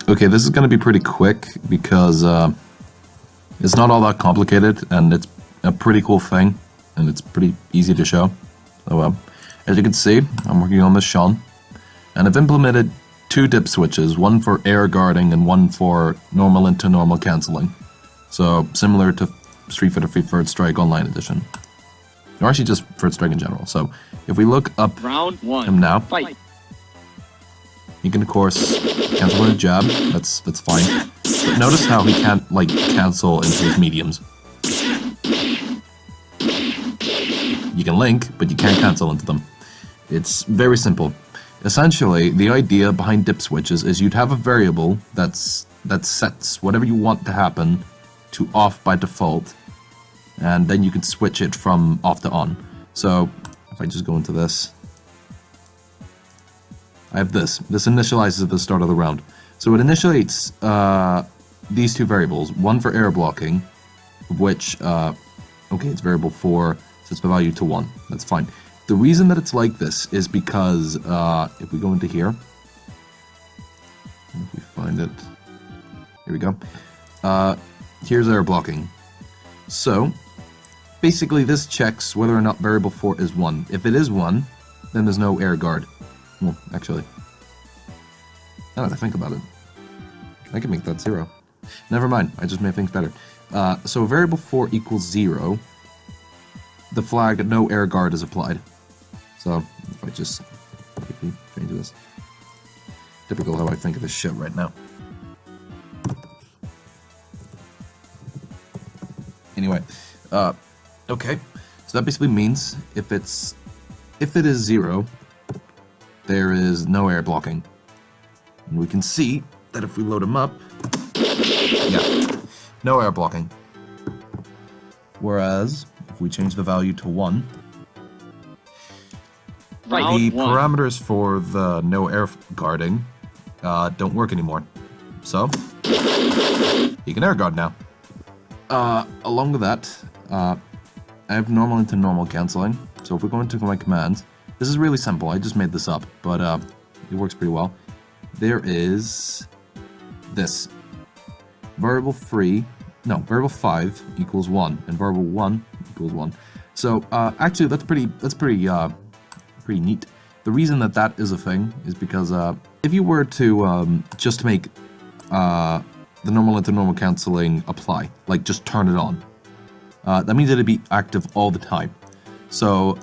Okay, this is going to be pretty quick because it's not all that complicated, and it's a pretty cool thing, and it's pretty easy to show. So, as you can see, I'm working on this Sean, and I've implemented 2 dip switches, one for air guarding and one for normal into normal cancelling. So, similar to Street Fighter V Third Strike Online Edition. Or actually just Third Strike in general. So, if we look up Round 1. him now, Fight. you can of course cancel with a jab, that's fine. But notice how he can't, like, cancel into his mediums. You can link, but you can't cancel into them. It's very simple. Essentially, the idea behind dip switches is you'd have a variable that sets whatever you want to happen to off by default, and then you can switch it from off to on. So, if I just go into this, I have this. This initializes at the start of the round. So it initiates these 2 variables, one for air blocking, of which, okay, it's variable 4, sets the value to 1. That's fine. The reason that it's like this is because, if we go into here, if we find it, here we go, here's air blocking. So, basically this checks whether or not variable 4 is 1. If it is 1, then there's no air guard. Well, actually, now that I think about it, I can make that 0. Never mind, I just made things better. So variable 4 equals 0, the flag no air guard is applied. So if I just quickly change this. Typical how I think of this shit right now. Anyway, okay, so that basically means if it is 0, there is no air blocking. And we can see that if we load him up, yeah, no air blocking. Whereas, if we change the value to 1, the parameters for the no air guarding don't work anymore. So, he can air guard now. Along with that, I have normal into normal cancelling. So if we go into my commands, this is really simple. I just made this up, but it works pretty well. There is this. Variable 5 equals 1, and variable 1 equals 1. So actually, that's pretty neat. The reason that is a thing is because if you were to just make the normal into normal cancelling apply, like just turn it on, that means it'd be active all the time. So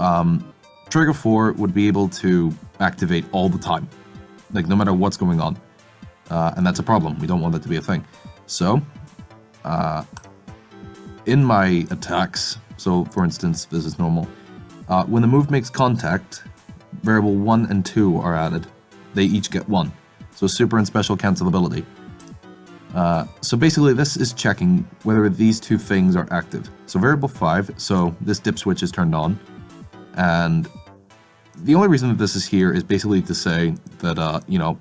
trigger 4 would be able to activate all the time, like no matter what's going on, and that's a problem. We don't want that to be a thing. So in my attacks, so for instance, this is normal, when the move makes contact, variable 1 and 2 are added. They each get 1. So super and special cancelability. So basically this is checking whether these 2 things are active. So variable 5, so this dip switch is turned on, and the only reason that this is here is basically to say that, you know,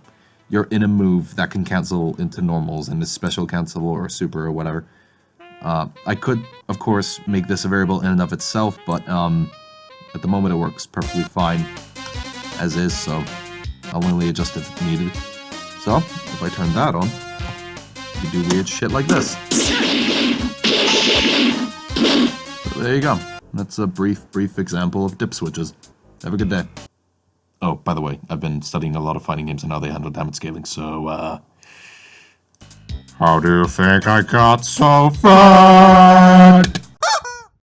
you're in a move that can cancel into normals and is special cancel or super or whatever. I could, of course, make this a variable in and of itself, but at the moment it works perfectly fine as is, so I'll only adjust it if needed. So, if I turn that on, you do weird shit like this. So there you go. That's a brief example of dip switches. Have a good day. Oh, by the way, I've been studying a lot of fighting games and how they handle damage scaling, so, how do you think I got so far?